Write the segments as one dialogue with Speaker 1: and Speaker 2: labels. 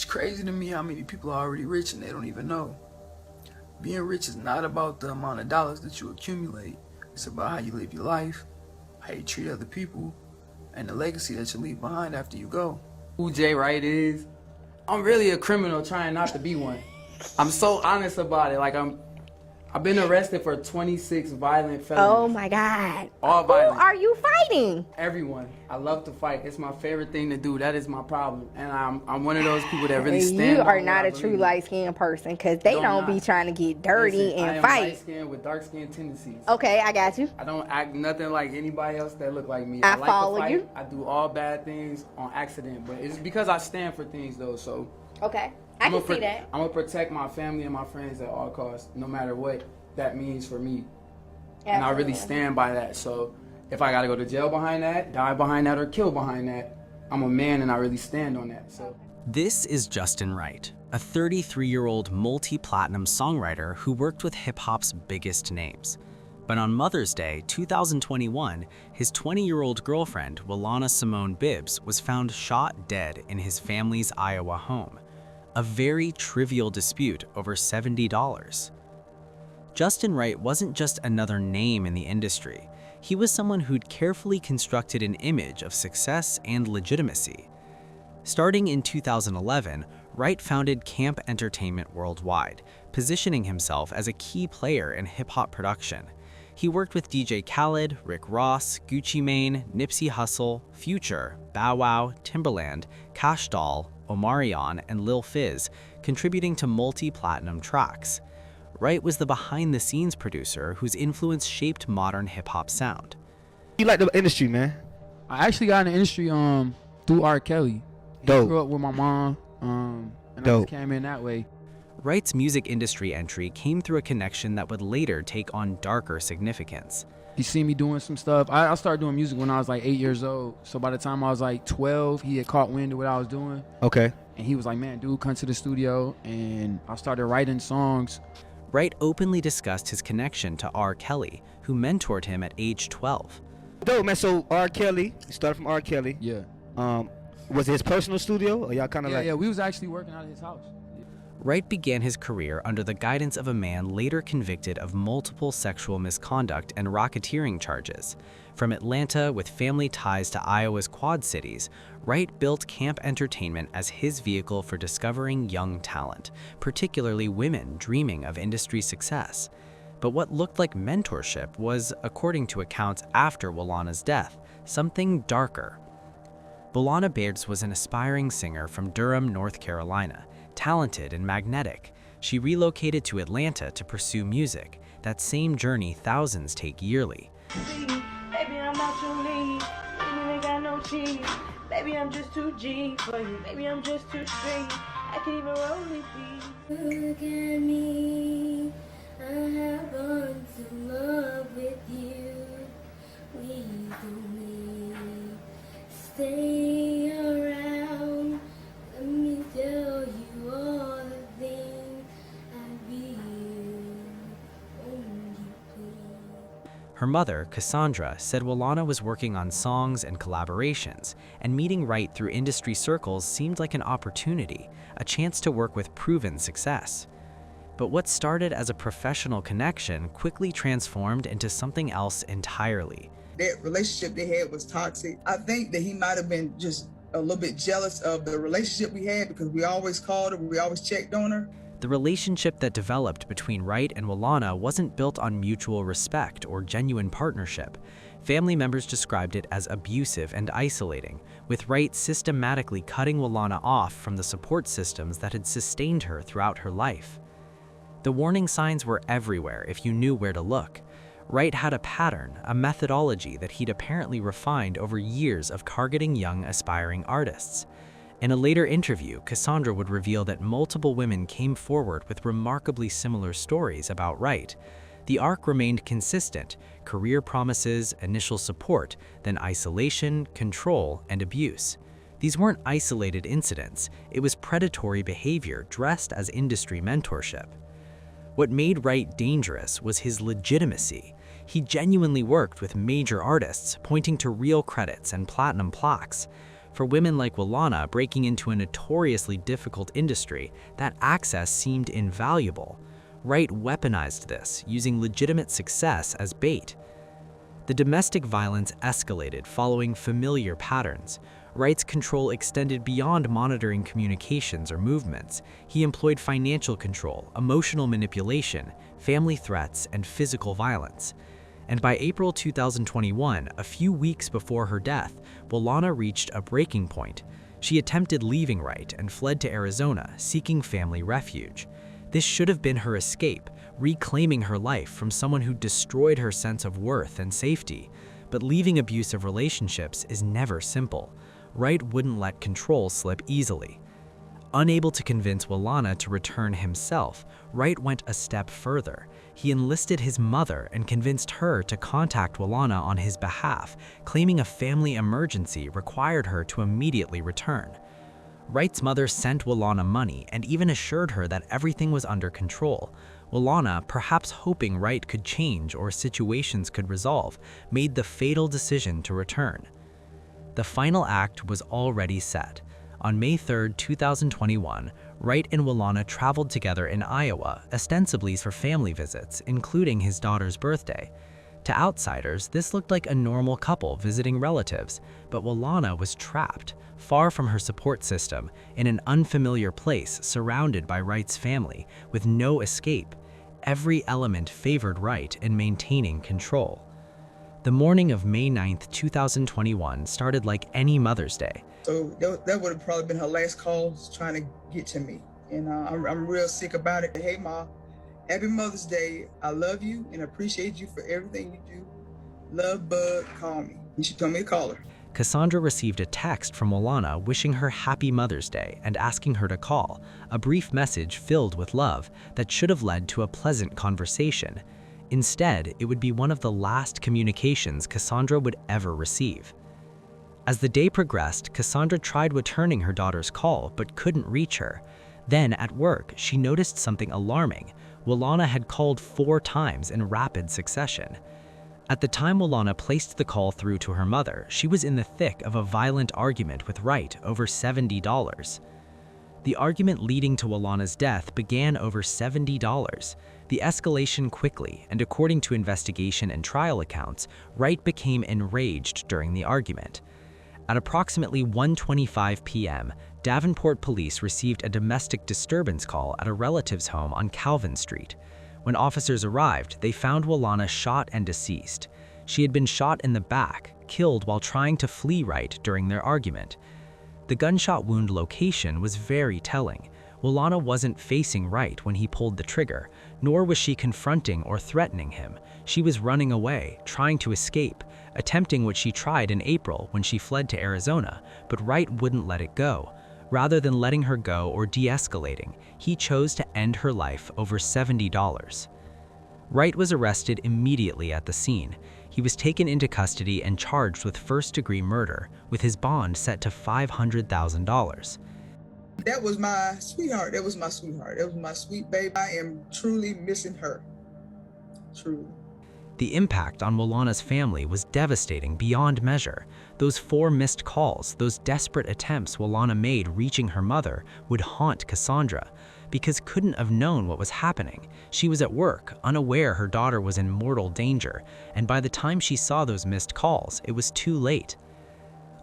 Speaker 1: It's crazy to me how many people are already rich and they don't even know. Being rich is not about the amount of dollars that you accumulate. It's about how you live your life, how you treat other people, and the legacy that you leave behind after you go.
Speaker 2: Who Jay Wright is? I'm really a criminal trying not to be one. I'm so honest about it. Like I've been arrested for 26 violent felonies.
Speaker 3: Oh my God.
Speaker 2: All violent.
Speaker 3: Who are you fighting?
Speaker 2: Everyone. I love to fight. It's my favorite thing to do. That is my problem. And I'm one of those people that really stand
Speaker 3: You
Speaker 2: on
Speaker 3: are
Speaker 2: what
Speaker 3: not
Speaker 2: I
Speaker 3: a true
Speaker 2: believe.
Speaker 3: light-skinned person because they
Speaker 2: No,
Speaker 3: don't
Speaker 2: I'm
Speaker 3: be
Speaker 2: not.
Speaker 3: trying to get dirty
Speaker 2: Listen, I
Speaker 3: and
Speaker 2: am
Speaker 3: fight.
Speaker 2: light-skinned with dark-skinned tendencies.
Speaker 3: Okay, I got you.
Speaker 2: I don't act nothing like anybody else that look like me.
Speaker 3: I
Speaker 2: like
Speaker 3: follow
Speaker 2: to fight.
Speaker 3: you.
Speaker 2: I do all bad things on accident, but it's because I stand for things though. So
Speaker 3: Okay, I can see that.
Speaker 2: I'm gonna protect my family and my friends at all costs, no matter what that means for me. And I really stand by that. So if I gotta go to jail behind that, die behind that, or kill behind that, I'm a man and I really stand on that. So
Speaker 4: This is Justin Wright, a 33-year-old multi-platinum songwriter who worked with hip-hop's biggest names. But on Mother's Day 2021, his 20-year-old girlfriend, Wana Bibbs, was found shot dead in his family's Iowa home. A very trivial dispute over $70. Justin Wright wasn't just another name in the industry. He was someone who'd carefully constructed an image of success and legitimacy. Starting in 2011, Wright founded Camp Entertainment Worldwide, positioning himself as a key player in hip-hop production. He worked with DJ Khaled, Rick Ross, Gucci Mane, Nipsey Hussle, Future, Bow Wow, Timbaland, Cash Doll, Omarion, and Lil Fizz, contributing to multi-platinum tracks. Wright was the behind-the-scenes producer whose influence shaped modern hip-hop sound.
Speaker 5: You like the industry, man?
Speaker 2: I actually got in the industry through R. Kelly.
Speaker 5: Dope.
Speaker 2: I grew up with my mom, and I
Speaker 5: Dope.
Speaker 2: just came in that way.
Speaker 4: Wright's music industry entry came through a connection that would later take on darker significance.
Speaker 2: He seen me doing some stuff. I started doing music when I was like 8 years old. So by the time I was like 12, he had caught wind of what I was doing.
Speaker 5: Okay.
Speaker 2: And he was like, man, dude, come to the studio. And I started writing songs.
Speaker 4: Wright openly discussed his connection to R. Kelly, who mentored him at age 12.
Speaker 5: Dope, man. So R. Kelly, you started from R. Kelly.
Speaker 2: Yeah.
Speaker 5: Was it his personal studio, or y'all kind of
Speaker 2: Yeah, we was actually working out of his house.
Speaker 4: Wright began his career under the guidance of a man later convicted of multiple sexual misconduct and racketeering charges. From Atlanta with family ties to Iowa's Quad Cities, Wright built Camp Entertainment as his vehicle for discovering young talent, particularly women dreaming of industry success. But what looked like mentorship was, according to accounts after Wana's death, something darker. Wana Bibbs was an aspiring singer from Durham, North Carolina, talented and magnetic. She relocated to Atlanta to pursue music, that same journey thousands take yearly.
Speaker 6: Baby, I'm not your lead. You ain't got no cheese. Baby, I'm just too G for you. Baby, I'm just too straight. I can't even roll with these.
Speaker 7: Look at me. I have gone to love with you. We don't stay around. Let me tell you all the things I feel. Won't you please?
Speaker 4: Her mother, Cassandra, said Wana was working on songs and collaborations, and meeting Wright through industry circles seemed like an opportunity, a chance to work with proven success. But what started as a professional connection quickly transformed into something else entirely.
Speaker 8: That relationship they had was toxic. I think that he might have been just a little bit jealous of the relationship we had because we always called her, we always checked on her.
Speaker 4: The relationship that developed between Wright and Wana wasn't built on mutual respect or genuine partnership. Family members described it as abusive and isolating, with Wright systematically cutting Wana off from the support systems that had sustained her throughout her life. The warning signs were everywhere if you knew where to look. Wright had a pattern, a methodology that he'd apparently refined over years of targeting young, aspiring artists. In a later interview, Cassandra would reveal that multiple women came forward with remarkably similar stories about Wright. The arc remained consistent: career promises, initial support, then isolation, control, and abuse. These weren't isolated incidents, it was predatory behavior dressed as industry mentorship. What made Wright dangerous was his legitimacy. He genuinely worked with major artists, pointing to real credits and platinum plaques. For women like Walana breaking into a notoriously difficult industry, that access seemed invaluable. Wright weaponized this, using legitimate success as bait. The domestic violence escalated following familiar patterns. Wright's control extended beyond monitoring communications or movements. He employed financial control, emotional manipulation, family threats, and physical violence. And by April 2021, a few weeks before her death, Walana reached a breaking point. She attempted leaving Wright and fled to Arizona, seeking family refuge. This should have been her escape, reclaiming her life from someone who destroyed her sense of worth and safety. But leaving abusive relationships is never simple. Wright wouldn't let control slip easily. Unable to convince Walana to return himself, Wright went a step further. He enlisted his mother and convinced her to contact Walana on his behalf, claiming a family emergency required her to immediately return. Wright's mother sent Walana money and even assured her that everything was under control. Walana, perhaps hoping Wright could change or situations could resolve, made the fatal decision to return. The final act was already set. On May 3, 2021, Wright and Walana traveled together in Iowa, ostensibly for family visits, including his daughter's birthday. To outsiders, this looked like a normal couple visiting relatives, but Walana was trapped, far from her support system, in an unfamiliar place surrounded by Wright's family, with no escape. Every element favored Wright in maintaining control. The morning of May 9, 2021 started like any Mother's Day.
Speaker 8: So that would have probably been her last call, trying to get to me. And I'm real sick about it. Hey, Ma, happy Mother's Day. I love you and appreciate you for everything you do. Love, Bud, call me. And she told me to call her.
Speaker 4: Cassandra received a text from Walana wishing her happy Mother's Day and asking her to call, a brief message filled with love that should have led to a pleasant conversation. Instead, it would be one of the last communications Cassandra would ever receive. As the day progressed, Cassandra tried returning her daughter's call but couldn't reach her. Then, at work, she noticed something alarming. Walana had called 4 times in rapid succession. At the time Walana placed the call through to her mother, she was in the thick of a violent argument with Wright over $70. The argument leading to Walana's death began over $70. The escalation quickly, and according to investigation and trial accounts, Wright became enraged during the argument. At approximately 1:25 p.m., Davenport police received a domestic disturbance call at a relative's home on Calvin Street. When officers arrived, they found Walana shot and deceased. She had been shot in the back, killed while trying to flee Wright during their argument. The gunshot wound location was very telling. Walana wasn't facing Wright when he pulled the trigger, nor was she confronting or threatening him. She was running away, trying to escape, attempting what she tried in April when she fled to Arizona, but Wright wouldn't let it go. Rather than letting her go or de-escalating, he chose to end her life over $70. Wright was arrested immediately at the scene. He was taken into custody and charged with first-degree murder, with his bond set to $500,000.
Speaker 8: That was my sweetheart. That was my sweetheart. That was my sweet baby. I am truly missing her. Truly.
Speaker 4: The impact on Walana's family was devastating beyond measure. Those 4 missed calls, those desperate attempts Walana made reaching her mother would haunt Cassandra, because couldn't have known what was happening. She was at work, unaware her daughter was in mortal danger, and by the time she saw those missed calls, it was too late.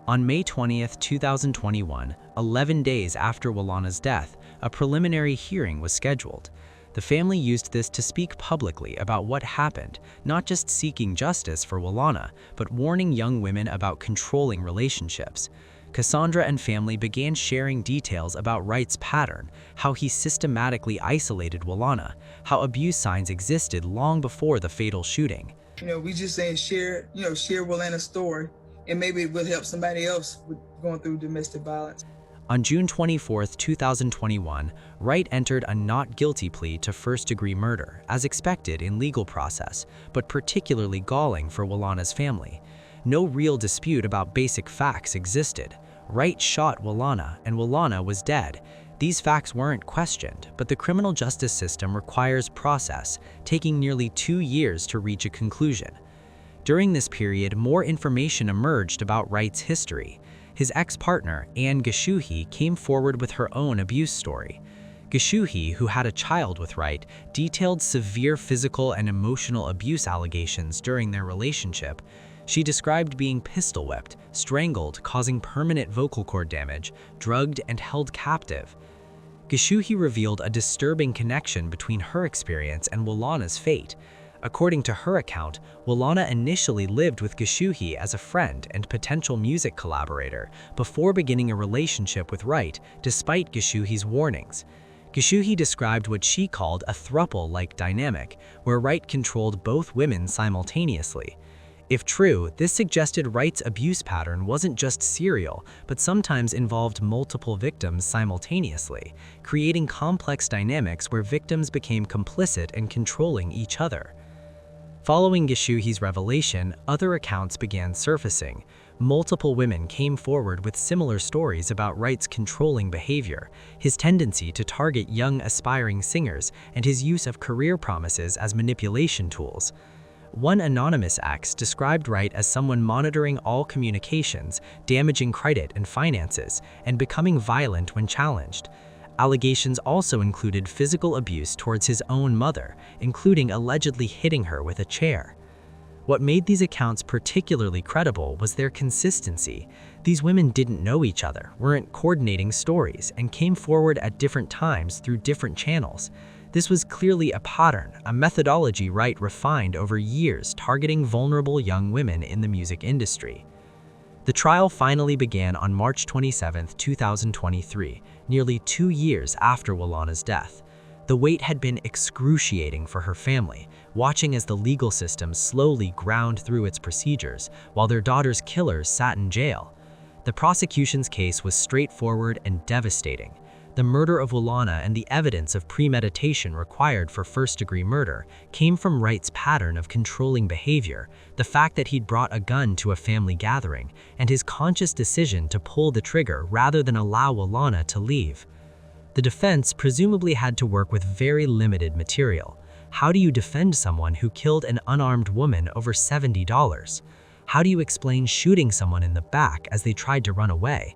Speaker 4: On May 20th, 2021, 11 days after Walana's death, a preliminary hearing was scheduled. The family used this to speak publicly about what happened, not just seeking justice for Walana, but warning young women about controlling relationships. Cassandra and family began sharing details about Wright's pattern, how he systematically isolated Walana, how abuse signs existed long before the fatal shooting.
Speaker 8: We just saying share Walana's story, and maybe it will help somebody else with going through domestic violence.
Speaker 4: On June 24, 2021, Wright entered a not guilty plea to first-degree murder, as expected in legal process, but particularly galling for Walana's family. No real dispute about basic facts existed. Wright shot Walana, and Walana was dead. These facts weren't questioned, but the criminal justice system requires process, taking nearly 2 years to reach a conclusion. During this period, more information emerged about Wright's history. his ex-partner, Anne Geshuhi, came forward with her own abuse story. Geshuhi, who had a child with Wright, detailed severe physical and emotional abuse allegations during their relationship. She described being pistol-whipped, strangled, causing permanent vocal cord damage, drugged, and held captive. Geshuhi revealed a disturbing connection between her experience and Walana's fate. According to her account, Walana initially lived with Geshuhi as a friend and potential music collaborator before beginning a relationship with Wright, despite Geshuhi's warnings. Geshuhi described what she called a throuple-like dynamic, where Wright controlled both women simultaneously. If true, this suggested Wright's abuse pattern wasn't just serial, but sometimes involved multiple victims simultaneously, creating complex dynamics where victims became complicit in controlling each other. Following Geshuhi's revelation, other accounts began surfacing. Multiple women came forward with similar stories about Wright's controlling behavior, his tendency to target young aspiring singers, and his use of career promises as manipulation tools. One anonymous ex described Wright as someone monitoring all communications, damaging credit and finances, and becoming violent when challenged. Allegations also included physical abuse towards his own mother, including allegedly hitting her with a chair. What made these accounts particularly credible was their consistency. These women didn't know each other, weren't coordinating stories, and came forward at different times through different channels. This was clearly a pattern, a methodology Wright refined over years targeting vulnerable young women in the music industry. The trial finally began on March 27, 2023, nearly 2 years after Walana's death. The wait had been excruciating for her family, watching as the legal system slowly ground through its procedures while their daughter's killers sat in jail. The prosecution's case was straightforward and devastating. The murder of Walana and the evidence of premeditation required for first-degree murder came from Wright's pattern of controlling behavior, the fact that he'd brought a gun to a family gathering, and his conscious decision to pull the trigger rather than allow Walana to leave. The defense presumably had to work with very limited material. How do you defend someone who killed an unarmed woman over $70? How do you explain shooting someone in the back as they tried to run away?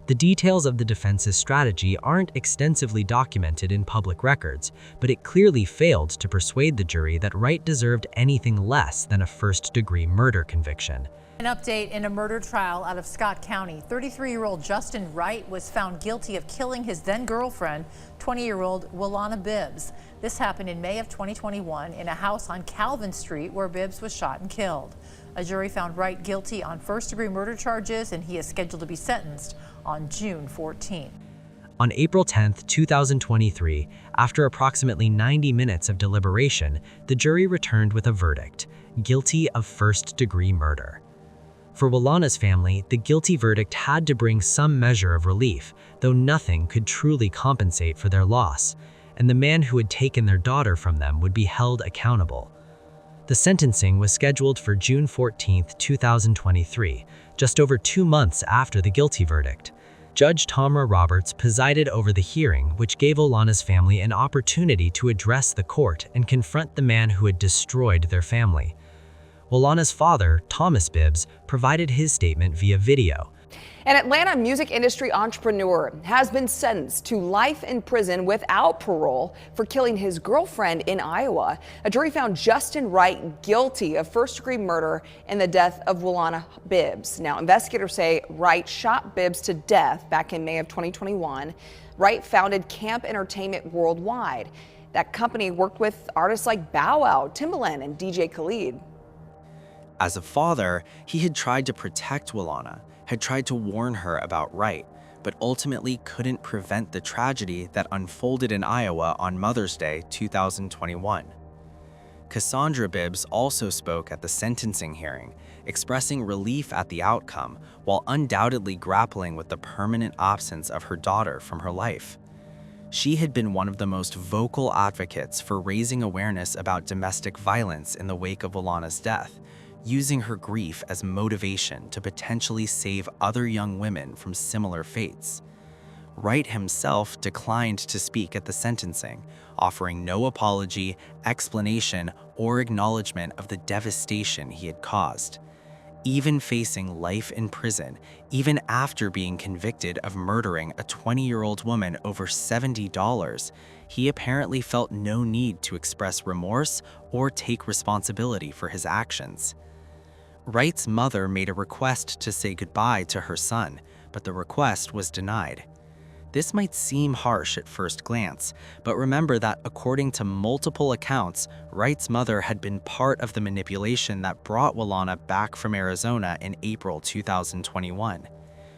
Speaker 4: The details of the defense's strategy aren't extensively documented in public records, but it clearly failed to persuade the jury that Wright deserved anything less than a first-degree murder conviction.
Speaker 9: An update in a murder trial out of Scott County. 33-year-old Justin Wright was found guilty of killing his then-girlfriend, 20-year-old Wana Bibbs. This happened in May of 2021 in a house on Calvin Street where Bibbs was shot and killed. A jury found Wright guilty on first-degree murder charges, and he is scheduled to be sentenced on June 14.
Speaker 4: On April 10, 2023, after approximately 90 minutes of deliberation, the jury returned with a verdict: guilty of first-degree murder. For Walana's family, the guilty verdict had to bring some measure of relief, though nothing could truly compensate for their loss, and the man who had taken their daughter from them would be held accountable. The sentencing was scheduled for June 14, 2023, just over 2 months after the guilty verdict. Judge Tamra Roberts presided over the hearing, which gave Walana's family an opportunity to address the court and confront the man who had destroyed their family. Walana's father, Thomas Bibbs, provided his statement via video.
Speaker 10: An Atlanta music industry entrepreneur has been sentenced to life in prison without parole for killing his girlfriend in Iowa. A jury found Justin Wright guilty of first-degree murder in the death of Wana Bibbs. Now, investigators say Wright shot Bibbs to death back in May of 2021. Wright founded Camp Entertainment Worldwide. That company worked with artists like Bow Wow, Timbaland, and DJ Khaled.
Speaker 4: As a father, he had tried to protect Walana, had tried to warn her about Wright, but ultimately couldn't prevent the tragedy that unfolded in Iowa on Mother's Day 2021. Cassandra Bibbs also spoke at the sentencing hearing, expressing relief at the outcome while undoubtedly grappling with the permanent absence of her daughter from her life. She had been one of the most vocal advocates for raising awareness about domestic violence in the wake of Walana's death, using her grief as motivation to potentially save other young women from similar fates. Wright himself declined to speak at the sentencing, offering no apology, explanation, or acknowledgement of the devastation he had caused. even facing life in prison, even after being convicted of murdering a 20-year-old woman over $70, he apparently felt no need to express remorse or take responsibility for his actions. Wright's mother made a request to say goodbye to her son, but the request was denied. This might seem harsh at first glance, but remember that according to multiple accounts, Wright's mother had been part of the manipulation that brought Wana back from Arizona in April 2021.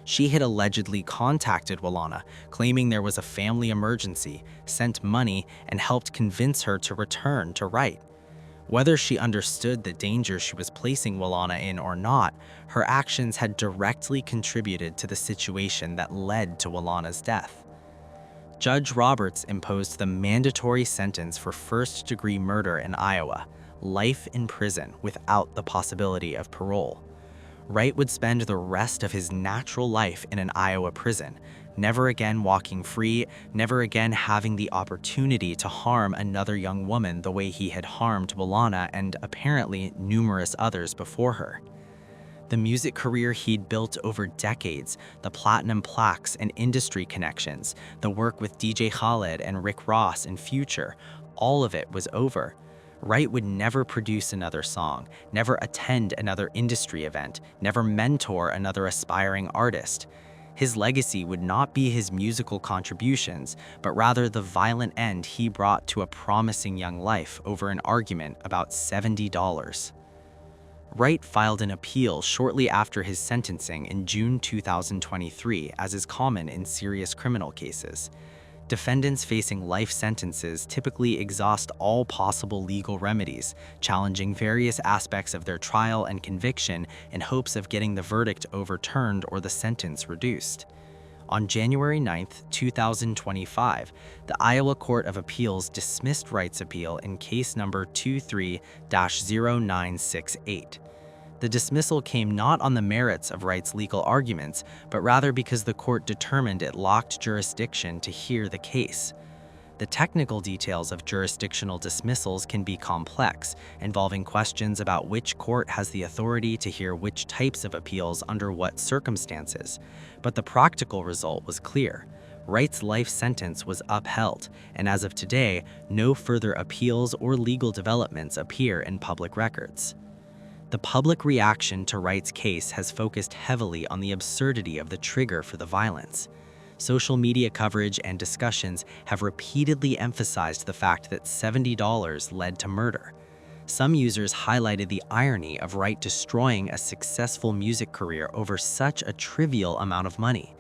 Speaker 4: She had allegedly contacted Wana, claiming there was a family emergency, sent money, and helped convince her to return to Wright. Whether she understood the danger she was placing Wana in or not, her actions had directly contributed to the situation that led to Wana's death. Judge Roberts imposed the mandatory sentence for first-degree murder in Iowa, life in prison without the possibility of parole. Wright would spend the rest of his natural life in an Iowa prison, never again walking free, never again having the opportunity to harm another young woman the way he had harmed Wana and apparently numerous others before her. The music career he'd built over decades, the platinum plaques and industry connections, the work with DJ Khaled and Rick Ross in Future, all of it was over. Wright would never produce another song, never attend another industry event, never mentor another aspiring artist. His legacy would not be his musical contributions, but rather the violent end he brought to a promising young life over an argument about $70. Wright filed an appeal shortly after his sentencing in June 2023, as is common in serious criminal cases. Defendants facing life sentences typically exhaust all possible legal remedies, challenging various aspects of their trial and conviction in hopes of getting the verdict overturned or the sentence reduced. On January 9, 2025, the Iowa Court of Appeals dismissed Wright's appeal in case number 23-0968. The dismissal came not on the merits of Wright's legal arguments, but rather because the court determined it lacked jurisdiction to hear the case. The technical details of jurisdictional dismissals can be complex, involving questions about which court has the authority to hear which types of appeals under what circumstances. But the practical result was clear. Wright's life sentence was upheld, and as of today, no further appeals or legal developments appear in public records. The public reaction to Wright's case has focused heavily on the absurdity of the trigger for the violence. Social media coverage and discussions have repeatedly emphasized the fact that $70 led to murder. Some users highlighted the irony of Wright destroying a successful music career over such a trivial amount of money.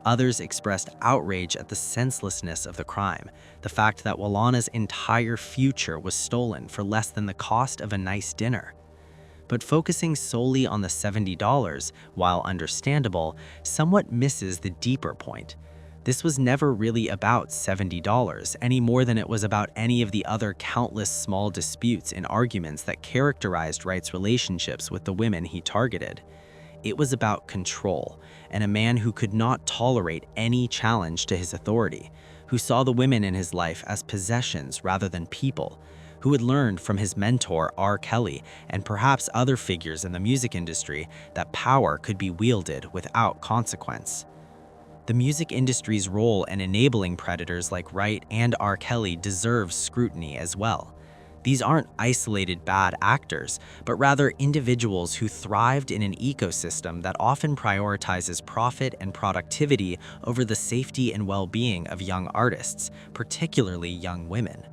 Speaker 4: Others expressed outrage at the senselessness of the crime, the fact that Wana's entire future was stolen for less than the cost of a nice dinner. But focusing solely on the $70, while understandable, somewhat misses the deeper point. This was never really about $70, any more than it was about any of the other countless small disputes and arguments that characterized Wright's relationships with the women he targeted. It was about control, and a man who could not tolerate any challenge to his authority, who saw the women in his life as possessions rather than people, who had learned from his mentor R. Kelly and perhaps other figures in the music industry that power could be wielded without consequence. The music industry's role in enabling predators like Wright and R. Kelly deserves scrutiny as well. These aren't isolated bad actors, but rather individuals who thrived in an ecosystem that often prioritizes profit and productivity over the safety and well-being of young artists, particularly young women.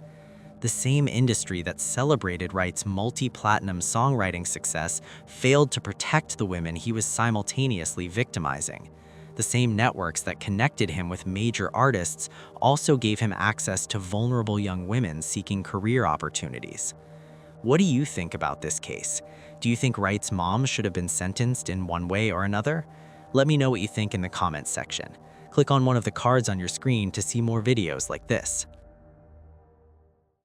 Speaker 4: The same industry that celebrated Wright's multi-platinum songwriting success failed to protect the women he was simultaneously victimizing. The same networks that connected him with major artists also gave him access to vulnerable young women seeking career opportunities. What do you think about this case? Do you think Wright's mom should have been sentenced in one way or another? Let me know what you think in the comments section. Click on one of the cards on your screen to see more videos like this.